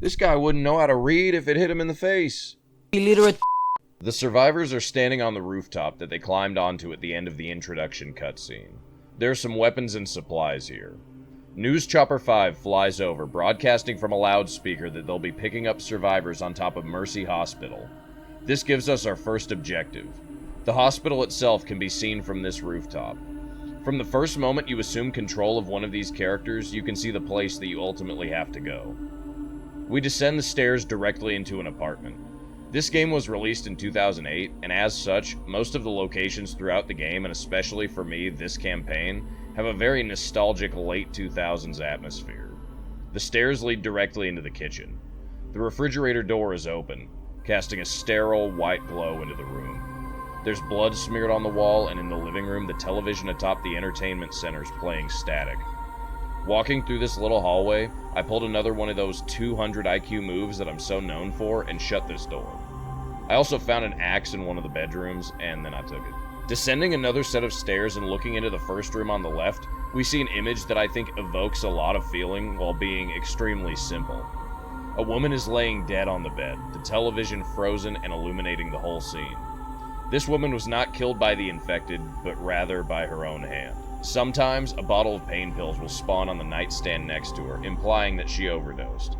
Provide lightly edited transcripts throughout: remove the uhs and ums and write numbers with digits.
This guy wouldn't know how to read if it hit him in the face. Illiterate. The survivors are standing on the rooftop that they climbed onto at the end of the introduction cutscene. There are some weapons and supplies here. News Chopper 5 flies over, broadcasting from a loudspeaker that they'll be picking up survivors on top of Mercy Hospital. This gives us our first objective. The hospital itself can be seen from this rooftop. From the first moment you assume control of one of these characters, you can see the place that you ultimately have to go. We descend the stairs directly into an apartment. This game was released in 2008, and as such, most of the locations throughout the game, and especially for me, this campaign, have a very nostalgic late 2000s atmosphere. The stairs lead directly into the kitchen. The refrigerator door is open, casting a sterile white glow into the room. There's blood smeared on the wall, and in the living room, the television atop the entertainment center is playing static. Walking through this little hallway, I pulled another one of those 200 IQ moves that I'm so known for and shut this door. I also found an axe in one of the bedrooms, and then I took it. Descending another set of stairs and looking into the first room on the left, we see an image that I think evokes a lot of feeling while being extremely simple. A woman is laying dead on the bed, the television frozen and illuminating the whole scene. This woman was not killed by the infected, but rather by her own hand. Sometimes, a bottle of pain pills will spawn on the nightstand next to her, implying that she overdosed.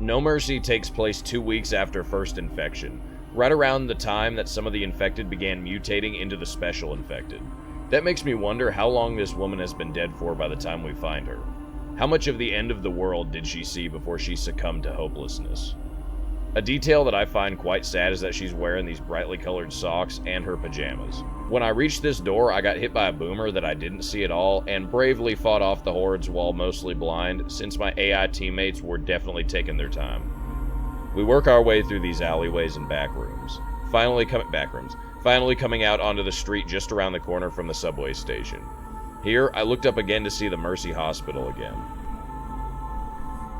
No Mercy takes place 2 weeks after first infection, right around the time that some of the infected began mutating into the special infected. That makes me wonder how long this woman has been dead for by the time we find her. How much of the end of the world did she see before she succumbed to hopelessness? A detail that I find quite sad is that she's wearing these brightly colored socks and her pajamas. When I reached this door, I got hit by a boomer that I didn't see at all, and bravely fought off the hordes while mostly blind, since my AI teammates were definitely taking their time. We work our way through these alleyways and back rooms, finally coming out onto the street just around the corner from the subway station. Here, I looked up again to see the Mercy Hospital again.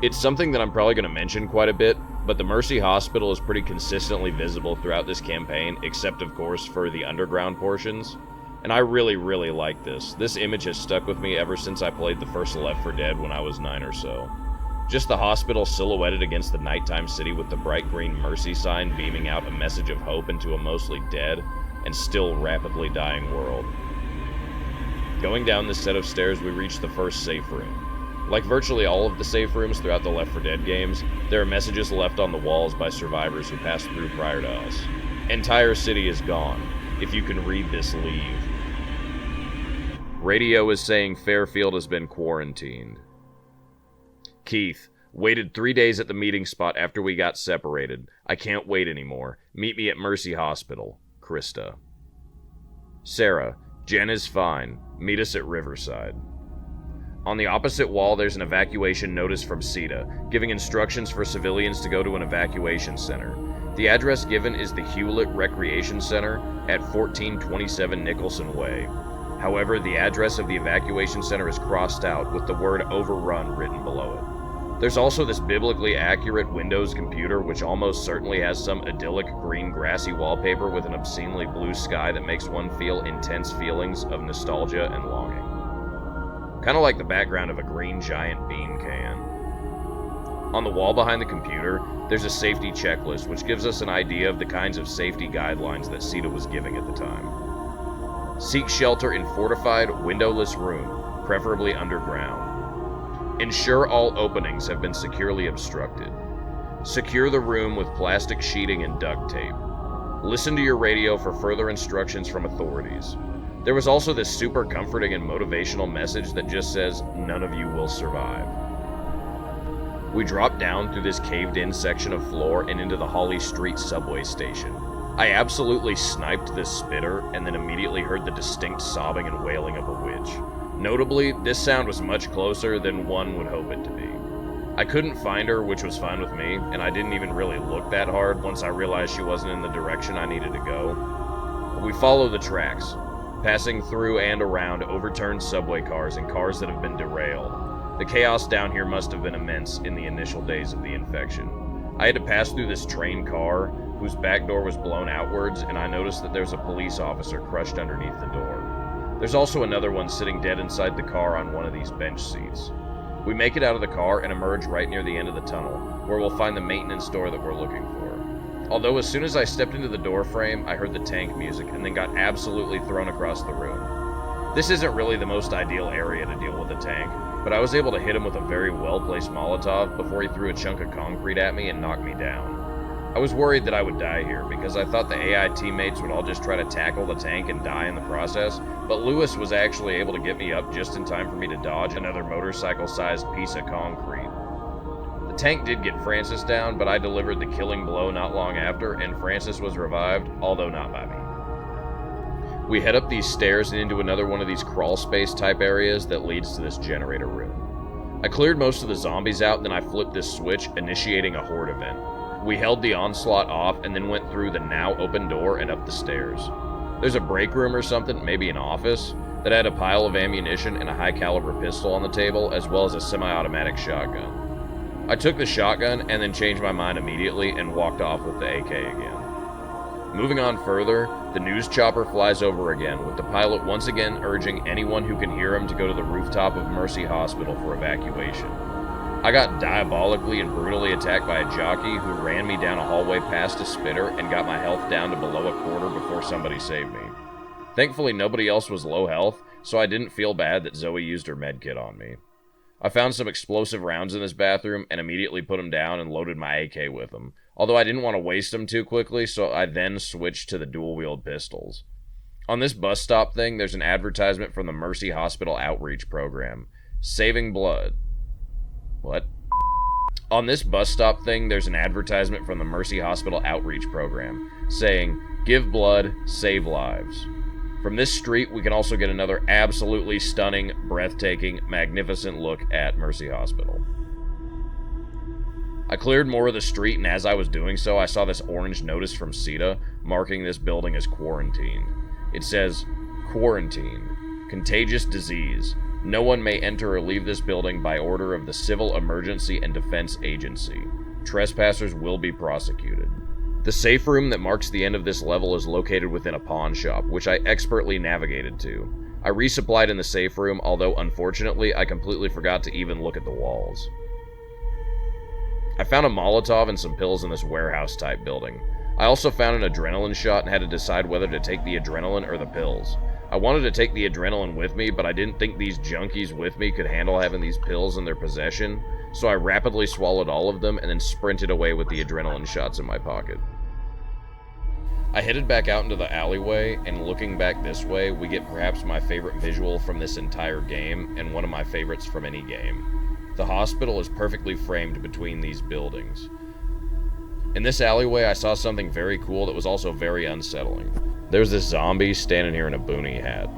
It's something that I'm probably going to mention quite a bit, but the Mercy Hospital is pretty consistently visible throughout this campaign, except of course for the underground portions. And I really like this. This image has stuck with me ever since I played the first Left 4 Dead when I was 9 or so. Just the hospital silhouetted against the nighttime city with the bright green Mercy sign beaming out a message of hope into a mostly dead and still rapidly dying world. Going down this set of stairs, we reach the first safe room. Like virtually all of the safe rooms throughout the Left 4 Dead games, there are messages left on the walls by survivors who passed through prior to us. Entire city is gone. If you can read this, leave. Radio is saying Fairfield has been quarantined. Keith, waited 3 days at the meeting spot after we got separated. I can't wait anymore. Meet me at Mercy Hospital. Krista. Sarah, Jen is fine. Meet us at Riverside. On the opposite wall, there's an evacuation notice from CETA, giving instructions for civilians to go to an evacuation center. The address given is the Hewlett Recreation Center at 1427 Nicholson Way. However, the address of the evacuation center is crossed out with the word overrun written below it. There's also this biblically accurate Windows computer which almost certainly has some idyllic green grassy wallpaper with an obscenely blue sky that makes one feel intense feelings of nostalgia and longing. Kind of like the background of a green giant bean can. On the wall behind the computer, there's a safety checklist which gives us an idea of the kinds of safety guidelines that CETA was giving at the time. Seek shelter in fortified, windowless room, preferably underground. Ensure all openings have been securely obstructed. Secure the room with plastic sheeting and duct tape. Listen to your radio for further instructions from authorities. There was also this super comforting and motivational message that just says, none of you will survive. We dropped down through this caved-in section of floor and into the Holly Street subway station. I absolutely sniped this spitter and then immediately heard the distinct sobbing and wailing of a witch. Notably, this sound was much closer than one would hope it to be. I couldn't find her, which was fine with me, and I didn't even really look that hard once I realized she wasn't in the direction I needed to go. But we follow the tracks, passing through and around overturned subway cars and cars that have been derailed. The chaos down here must have been immense in the initial days of the infection. I had to pass through this train car, whose back door was blown outwards, and I noticed that there's a police officer crushed underneath the door. There's also another one sitting dead inside the car on one of these bench seats. We make it out of the car and emerge right near the end of the tunnel, where we'll find the maintenance door that we're looking for. Although as soon as I stepped into the door frame, I heard the tank music and then got absolutely thrown across the room. This isn't really the most ideal area to deal with a tank, but I was able to hit him with a very well-placed Molotov before he threw a chunk of concrete at me and knocked me down. I was worried that I would die here because I thought the AI teammates would all just try to tackle the tank and die in the process, but Lewis was actually able to get me up just in time for me to dodge another motorcycle-sized piece of concrete. The tank did get Francis down, but I delivered the killing blow not long after, and Francis was revived, although not by me. We head up these stairs and into another one of these crawl space type areas that leads to this generator room. I cleared most of the zombies out, then I flipped this switch, initiating a horde event. We held the onslaught off and then went through the now open door and up the stairs. There's a break room or something, maybe an office, that had a pile of ammunition and a high caliber pistol on the table, as well as a semi-automatic shotgun. I took the shotgun and then changed my mind immediately and walked off with the AK again. Moving on further, the news chopper flies over again, with the pilot once again urging anyone who can hear him to go to the rooftop of Mercy Hospital for evacuation. I got diabolically and brutally attacked by a jockey who ran me down a hallway past a spitter and got my health down to below a quarter before somebody saved me. Thankfully, nobody else was low health, so I didn't feel bad that Zoe used her medkit on me. I found some explosive rounds in this bathroom and immediately put them down and loaded my AK with them, although I didn't want to waste them too quickly, so I then switched to the dual-wield pistols. On this bus stop thing, there's an advertisement from the Mercy Hospital Outreach Program. Saving blood. What? On this bus stop thing, there's an advertisement from the Mercy Hospital Outreach Program, saying, "Give blood, save lives." From this street, we can also get another absolutely stunning, breathtaking, magnificent look at Mercy Hospital. I cleared more of the street, and as I was doing so, I saw this orange notice from CETA marking this building as quarantined. It says, "Quarantine. Contagious disease. No one may enter or leave this building by order of the Civil Emergency and Defense Agency. Trespassers will be prosecuted." The safe room that marks the end of this level is located within a pawn shop, which I expertly navigated to. I resupplied in the safe room, although unfortunately I completely forgot to even look at the walls. I found a Molotov and some pills in this warehouse-type building. I also found an adrenaline shot and had to decide whether to take the adrenaline or the pills. I wanted to take the adrenaline with me, but I didn't think these junkies with me could handle having these pills in their possession, so I rapidly swallowed all of them and then sprinted away with the adrenaline shots in my pocket. I headed back out into the alleyway, and looking back this way, we get perhaps my favorite visual from this entire game, and one of my favorites from any game. The hospital is perfectly framed between these buildings. In this alleyway, I saw something very cool that was also very unsettling. There's this zombie standing here in a boonie hat.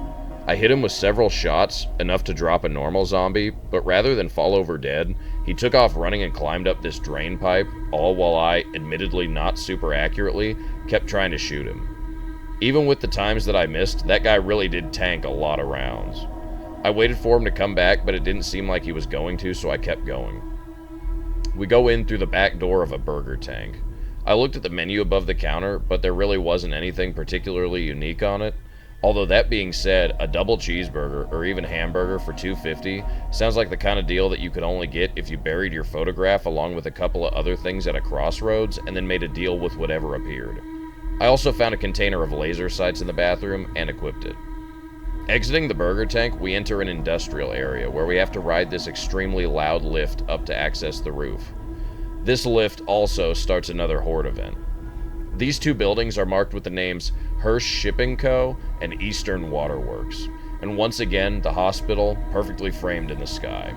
I hit him with several shots, enough to drop a normal zombie, but rather than fall over dead, he took off running and climbed up this drain pipe, all while I, admittedly not super accurately, kept trying to shoot him. Even with the times that I missed, that guy really did tank a lot of rounds. I waited for him to come back, but it didn't seem like he was going to, so I kept going. We go in through the back door of a burger tank. I looked at the menu above the counter, but there really wasn't anything particularly unique on it. Although that being said, a double cheeseburger or even hamburger for $2.50 sounds like the kind of deal that you could only get if you buried your photograph along with a couple of other things at a crossroads and then made a deal with whatever appeared. I also found a container of laser sights in the bathroom and equipped it. Exiting the burger tank, we enter an industrial area where we have to ride this extremely loud lift up to access the roof. This lift also starts another horde event. These two buildings are marked with the names Hirsch Shipping Co. and Eastern Waterworks, and once again, the hospital perfectly framed in the sky.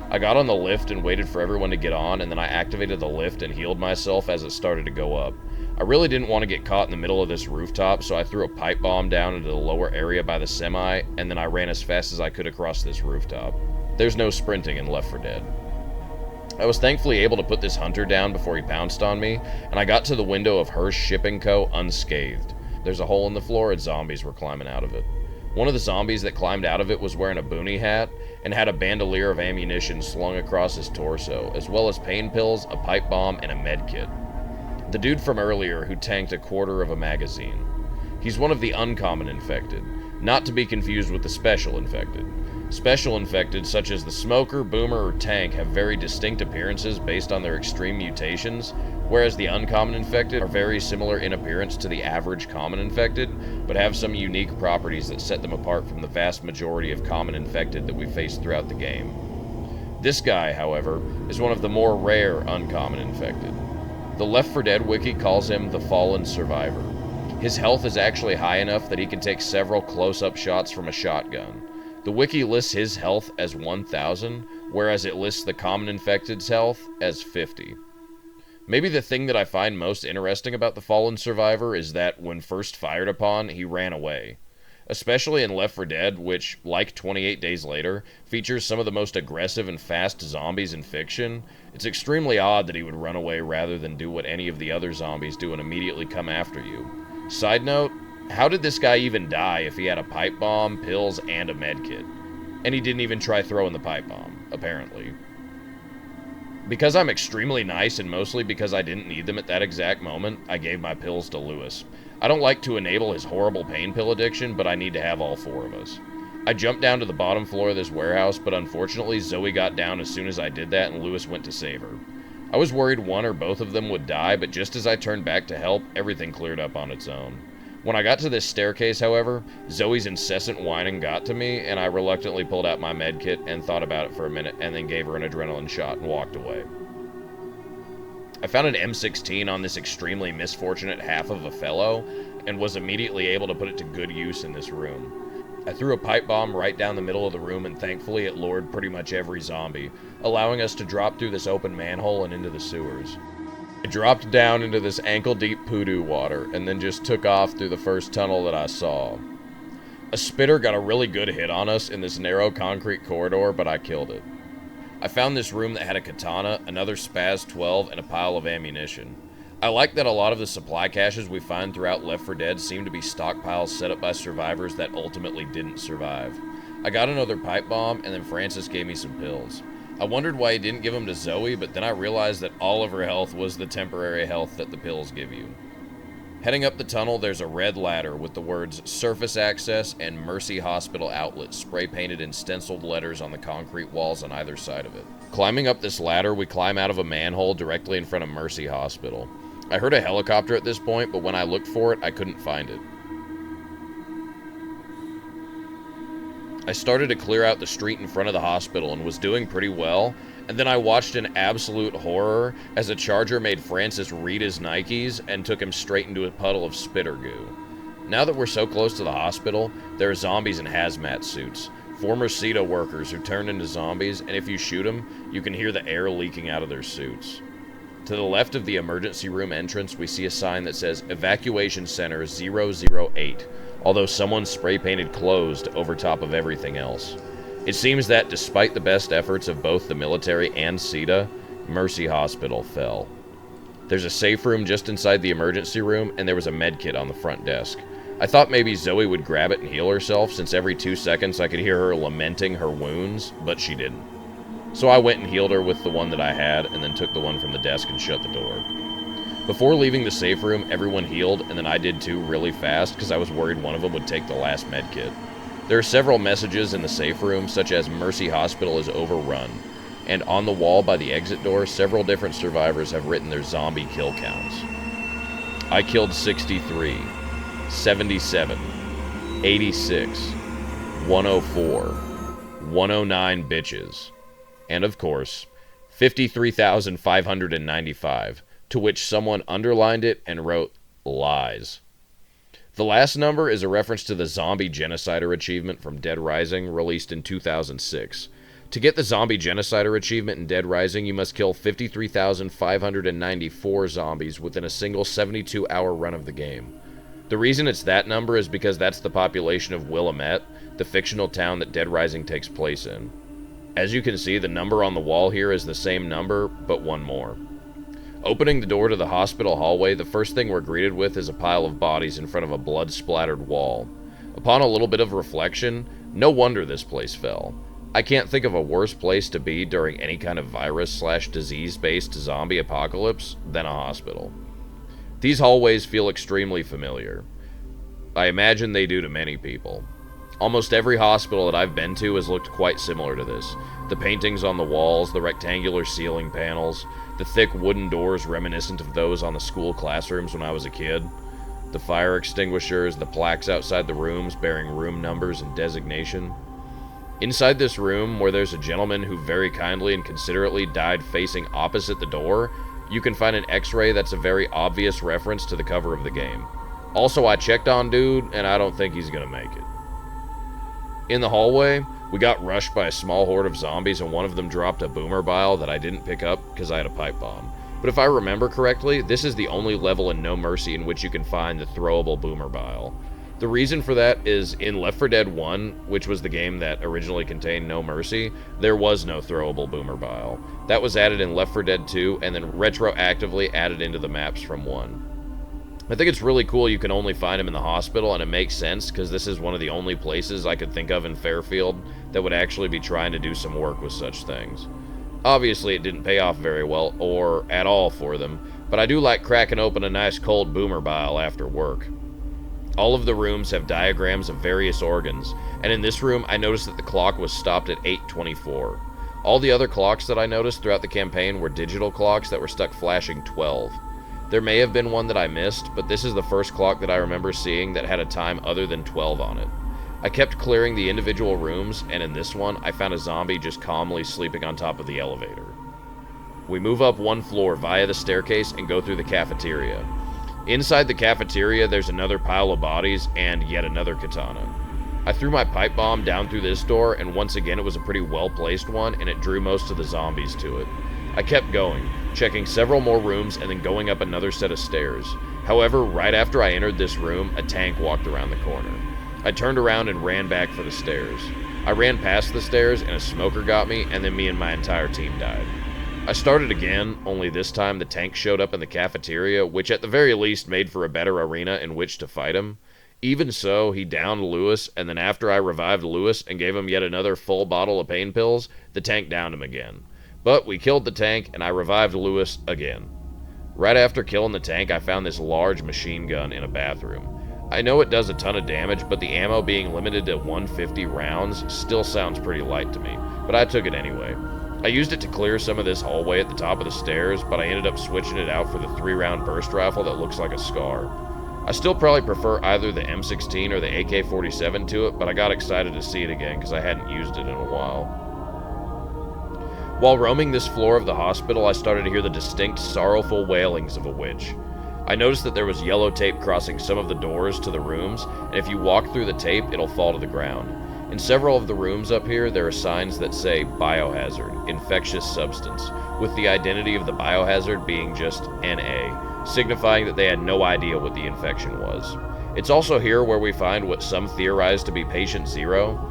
I got on the lift and waited for everyone to get on, and then I activated the lift and healed myself as it started to go up. I really didn't want to get caught in the middle of this rooftop, so I threw a pipe bomb down into the lower area by the semi, and then I ran as fast as I could across this rooftop. There's no sprinting in Left 4 Dead. I was thankfully able to put this hunter down before he pounced on me, and I got to the window of Hirsch Shipping Co. unscathed. There's a hole in the floor and zombies were climbing out of it. One of the zombies that climbed out of it was wearing a boonie hat and had a bandolier of ammunition slung across his torso, as well as pain pills, a pipe bomb, and a med kit. The dude from earlier who tanked a quarter of a magazine. He's one of the uncommon infected, not to be confused with the special infected. Special infected, such as the Smoker, Boomer, or Tank, have very distinct appearances based on their extreme mutations, whereas the uncommon infected are very similar in appearance to the average common infected, but have some unique properties that set them apart from the vast majority of common infected that we face throughout the game. This guy, however, is one of the more rare uncommon infected. The Left 4 Dead wiki calls him the Fallen Survivor. His health is actually high enough that he can take several close-up shots from a shotgun. The wiki lists his health as 1,000, whereas it lists the common infected's health as 50. Maybe the thing that I find most interesting about the Fallen Survivor is that when first fired upon, he ran away. Especially in Left 4 Dead, which, like 28 Days Later, features some of the most aggressive and fast zombies in fiction, it's extremely odd that he would run away rather than do what any of the other zombies do and immediately come after you. Side note, how did this guy even die if he had a pipe bomb, pills, and a medkit? And he didn't even try throwing the pipe bomb, apparently. Because I'm extremely nice, and mostly because I didn't need them at that exact moment, I gave my pills to Lewis. I don't like to enable his horrible pain pill addiction, but I need to have all 4 of us. I jumped down to the bottom floor of this warehouse, but unfortunately Zoe got down as soon as I did that and Lewis went to save her. I was worried one or both of them would die, but just as I turned back to help, everything cleared up on its own. When I got to this staircase, however, Zoe's incessant whining got to me, and I reluctantly pulled out my medkit and thought about it for a minute, and then gave her an adrenaline shot and walked away. I found an M16 on this extremely misfortunate half of a fellow, and was immediately able to put it to good use in this room. I threw a pipe bomb right down the middle of the room, and thankfully it lured pretty much every zombie, allowing us to drop through this open manhole and into the sewers. I dropped down into this ankle-deep poodoo water, and then just took off through the first tunnel that I saw. A spitter got a really good hit on us in this narrow concrete corridor, but I killed it. I found this room that had a katana, another Spaz 12, and a pile of ammunition. I like that a lot of the supply caches we find throughout Left 4 Dead seem to be stockpiles set up by survivors that ultimately didn't survive. I got another pipe bomb, and then Francis gave me some pills. I wondered why he didn't give them to Zoe, but then I realized that all of her health was the temporary health that the pills give you. Heading up the tunnel, there's a red ladder with the words Surface Access and Mercy Hospital Outlet spray painted in stenciled letters on the concrete walls on either side of it. Climbing up this ladder, we climb out of a manhole directly in front of Mercy Hospital. I heard a helicopter at this point, but when I looked for it, I couldn't find it. I started to clear out the street in front of the hospital and was doing pretty well, and then I watched in absolute horror as a charger made Francis read his Nikes and took him straight into a puddle of spitter goo. Now that we're so close to the hospital, there are zombies in hazmat suits, former CETA workers who turned into zombies, and if you shoot them, you can hear the air leaking out of their suits. To the left of the emergency room entrance, we see a sign that says Evacuation Center 008, although someone spray-painted closed over top of everything else. It seems that, despite the best efforts of both the military and CETA, Mercy Hospital fell. There's a safe room just inside the emergency room, and there was a medkit on the front desk. I thought maybe Zoe would grab it and heal herself, since every 2 seconds I could hear her lamenting her wounds, but she didn't. So I went and healed her with the one that I had, and then took the one from the desk and shut the door. Before leaving the safe room, everyone healed, and then I did too really fast because I was worried one of them would take the last medkit. There are several messages in the safe room, such as Mercy Hospital is overrun, and on the wall by the exit door, several different survivors have written their zombie kill counts. I killed 63, 77, 86, 104, 109 bitches, and of course, 53,595. To which someone underlined it and wrote, lies. The last number is a reference to the Zombie Genocider achievement from Dead Rising, released in 2006. To get the Zombie Genocider achievement in Dead Rising, you must kill 53,594 zombies within a single 72-hour run of the game. The reason it's that number is because that's the population of Willamette, the fictional town that Dead Rising takes place in. As you can see, the number on the wall here is the same number, but one more. Opening the door to the hospital hallway, the first thing we're greeted with is a pile of bodies in front of a blood-splattered wall. Upon a little bit of reflection, no wonder this place fell. I can't think of a worse place to be during any kind of virus/disease-based zombie apocalypse than a hospital. These hallways feel extremely familiar. I imagine they do to many people. Almost every hospital that I've been to has looked quite similar to this. The paintings on the walls, the rectangular ceiling panels, the thick wooden doors reminiscent of those on the school classrooms when I was a kid, the fire extinguishers, the plaques outside the rooms bearing room numbers and designation. Inside this room, where there's a gentleman who very kindly and considerately died facing opposite the door, you can find an x-ray that's a very obvious reference to the cover of the game. Also, I checked on dude, and I don't think he's gonna make it. In the hallway, we got rushed by a small horde of zombies, and one of them dropped a boomer bile that I didn't pick up because I had a pipe bomb. But if I remember correctly, this is the only level in No Mercy in which you can find the throwable boomer bile. The reason for that is in Left 4 Dead 1, which was the game that originally contained No Mercy, there was no throwable boomer bile. That was added in Left 4 Dead 2 and then retroactively added into the maps from 1. I think it's really cool you can only find him in the hospital, and it makes sense because this is one of the only places I could think of in Fairfield that would actually be trying to do some work with such things. Obviously it didn't pay off very well, or at all for them, but I do like cracking open a nice cold boomer bile after work. All of the rooms have diagrams of various organs, and in this room I noticed that the clock was stopped at 8:24. All the other clocks that I noticed throughout the campaign were digital clocks that were stuck flashing 12. There may have been one that I missed, but this is the first clock that I remember seeing that had a time other than 12 on it. I kept clearing the individual rooms, and in this one, I found a zombie just calmly sleeping on top of the elevator. We move up one floor via the staircase and go through the cafeteria. Inside the cafeteria, there's another pile of bodies and yet another katana. I threw my pipe bomb down through this door, and once again it was a pretty well-placed one, and it drew most of the zombies to it. I kept going, checking several more rooms and then going up another set of stairs. However, right after I entered this room, a tank walked around the corner. I turned around and ran back for the stairs. I ran past the stairs and a smoker got me, and then me and my entire team died. I started again, only this time the tank showed up in the cafeteria, which at the very least made for a better arena in which to fight him. Even so, he downed Lewis, and then after I revived Lewis and gave him yet another full bottle of pain pills, the tank downed him again. But we killed the tank, and I revived Lewis again. Right after killing the tank, I found this large machine gun in a bathroom. I know it does a ton of damage, but the ammo being limited to 150 rounds still sounds pretty light to me, but I took it anyway. I used it to clear some of this hallway at the top of the stairs, but I ended up switching it out for the 3-round burst rifle that looks like a SCAR. I still probably prefer either the M16 or the AK-47 to it, but I got excited to see it again because I hadn't used it in a while. While roaming this floor of the hospital, I started to hear the distinct, sorrowful wailings of a witch. I noticed that there was yellow tape crossing some of the doors to the rooms, and if you walk through the tape, it'll fall to the ground. In several of the rooms up here, there are signs that say biohazard, infectious substance, with the identity of the biohazard being just NA, signifying that they had no idea what the infection was. It's also here where we find what some theorize to be Patient Zero.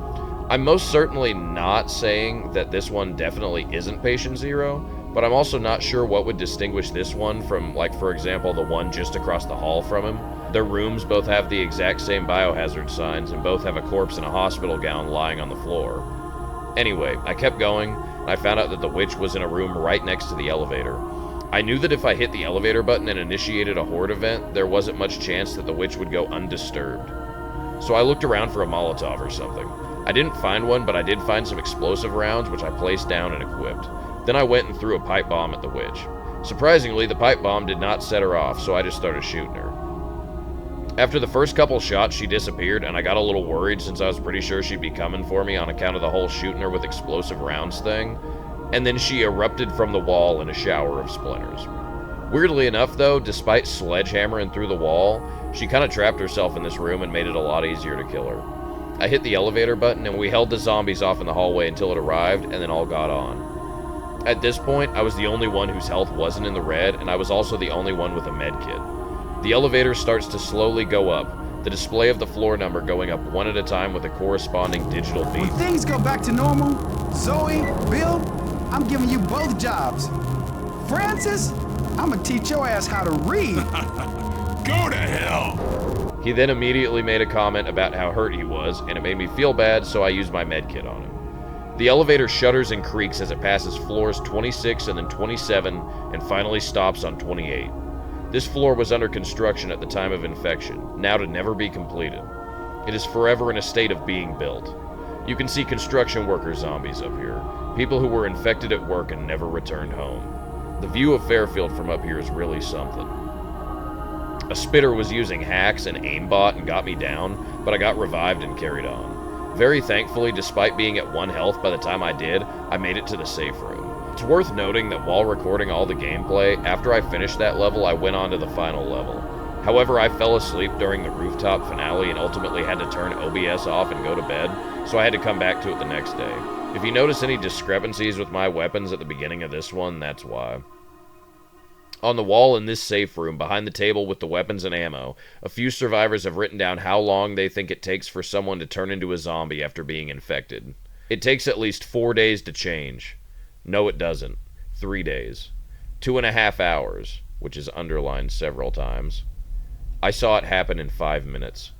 I'm most certainly not saying that this one definitely isn't Patient Zero, but I'm also not sure what would distinguish this one from, like, for example, the one just across the hall from him. Their rooms both have the exact same biohazard signs, and both have a corpse in a hospital gown lying on the floor. Anyway, I kept going, and I found out that the witch was in a room right next to the elevator. I knew that if I hit the elevator button and initiated a horde event, there wasn't much chance that the witch would go undisturbed. So I looked around for a Molotov or something. I didn't find one, but I did find some explosive rounds, which I placed down and equipped. Then I went and threw a pipe bomb at the witch. Surprisingly, the pipe bomb did not set her off, so I just started shooting her. After the first couple shots, she disappeared, and I got a little worried since I was pretty sure she'd be coming for me on account of the whole shooting her with explosive rounds thing. And then she erupted from the wall in a shower of splinters. Weirdly enough, though, despite sledgehammering through the wall, she kind of trapped herself in this room and made it a lot easier to kill her. I hit the elevator button, and we held the zombies off in the hallway until it arrived, and then all got on. At this point, I was the only one whose health wasn't in the red, and I was also the only one with a med kit. The elevator starts to slowly go up, the display of the floor number going up one at a time with a corresponding digital beep. When things go back to normal, Zoe, Bill, I'm giving you both jobs. Francis, I'm gonna teach your ass how to read. Go to hell! He then immediately made a comment about how hurt he was, and it made me feel bad, so I used my med kit on him. The elevator shudders and creaks as it passes floors 26 and then 27, and finally stops on 28. This floor was under construction at the time of infection, now to never be completed. It is forever in a state of being built. You can see construction worker zombies up here, people who were infected at work and never returned home. The view of Fairfield from up here is really something. A spitter was using hacks and aimbot and got me down, but I got revived and carried on. Very thankfully, despite being at 1 health by the time I did, I made it to the safe room. It's worth noting that while recording all the gameplay, after I finished that level, I went on to the final level. However, I fell asleep during the rooftop finale and ultimately had to turn OBS off and go to bed, so I had to come back to it the next day. If you notice any discrepancies with my weapons at the beginning of this one, that's why. On the wall in this safe room, behind the table with the weapons and ammo, a few survivors have written down how long they think it takes for someone to turn into a zombie after being infected. It takes at least 4 days to change. No, it doesn't. 3 days. 2.5 hours, which is underlined several times. I saw it happen in 5 minutes.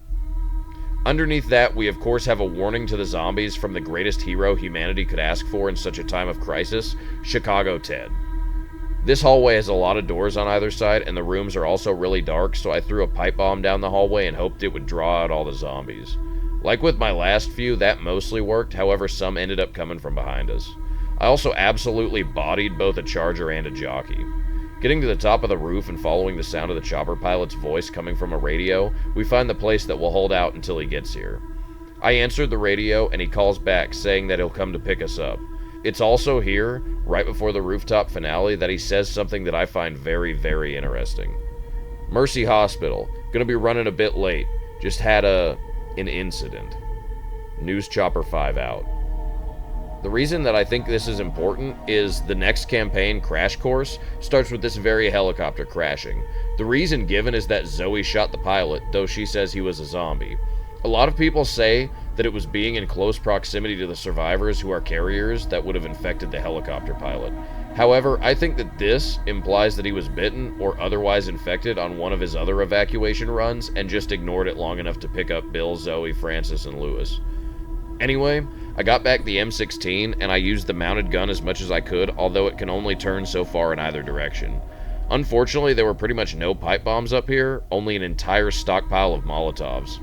Underneath that, we of course have a warning to the zombies from the greatest hero humanity could ask for in such a time of crisis, Chicago Ted. This hallway has a lot of doors on either side, and the rooms are also really dark, so I threw a pipe bomb down the hallway and hoped it would draw out all the zombies. Like with my last few, that mostly worked, however some ended up coming from behind us. I also absolutely bodied both a charger and a jockey. Getting to the top of the roof and following the sound of the chopper pilot's voice coming from a radio, we find the place that will hold out until he gets here. I answered the radio, and he calls back saying that he'll come to pick us up. It's also here, right before the rooftop finale, that he says something that I find very, very interesting. Mercy Hospital. Gonna be running a bit late. Just had an incident. News Chopper 5 out. The reason that I think this is important is the next campaign, Crash Course, starts with this very helicopter crashing. The reason given is that Zoe shot the pilot, though she says he was a zombie. A lot of people say that it was being in close proximity to the survivors who are carriers that would have infected the helicopter pilot. However, I think that this implies that he was bitten or otherwise infected on one of his other evacuation runs and just ignored it long enough to pick up Bill, Zoe, Francis, and Lewis. Anyway, I got back the M16 and I used the mounted gun as much as I could, although it can only turn so far in either direction. Unfortunately, there were pretty much no pipe bombs up here, only an entire stockpile of Molotovs.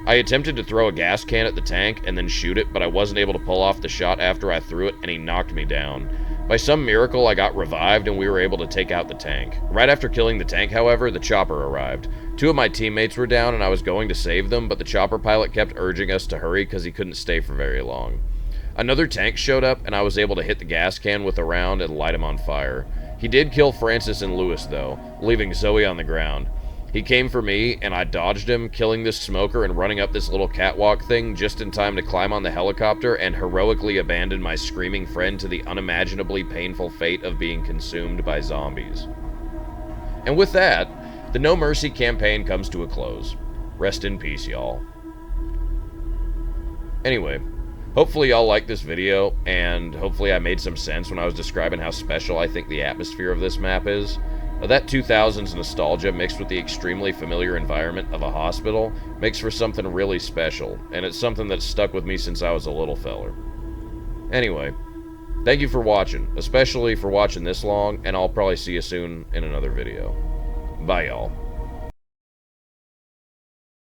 I attempted to throw a gas can at the tank and then shoot it, but I wasn't able to pull off the shot after I threw it and he knocked me down. By some miracle, I got revived and we were able to take out the tank. Right after killing the tank, however, the chopper arrived. 2 of my teammates were down and I was going to save them, but the chopper pilot kept urging us to hurry because he couldn't stay for very long. Another tank showed up and I was able to hit the gas can with a round and light him on fire. He did kill Francis and Lewis though, leaving Zoe on the ground. He came for me, and I dodged him, killing this smoker and running up this little catwalk thing just in time to climb on the helicopter and heroically abandon my screaming friend to the unimaginably painful fate of being consumed by zombies. And with that, the No Mercy campaign comes to a close. Rest in peace, y'all. Anyway, hopefully y'all liked this video, and hopefully I made some sense when I was describing how special I think the atmosphere of this map is. That 2000s nostalgia mixed with the extremely familiar environment of a hospital makes for something really special, and it's something that's stuck with me since I was a little feller. Anyway, thank you for watching, especially for watching this long, and I'll probably see you soon in another video. Bye, y'all.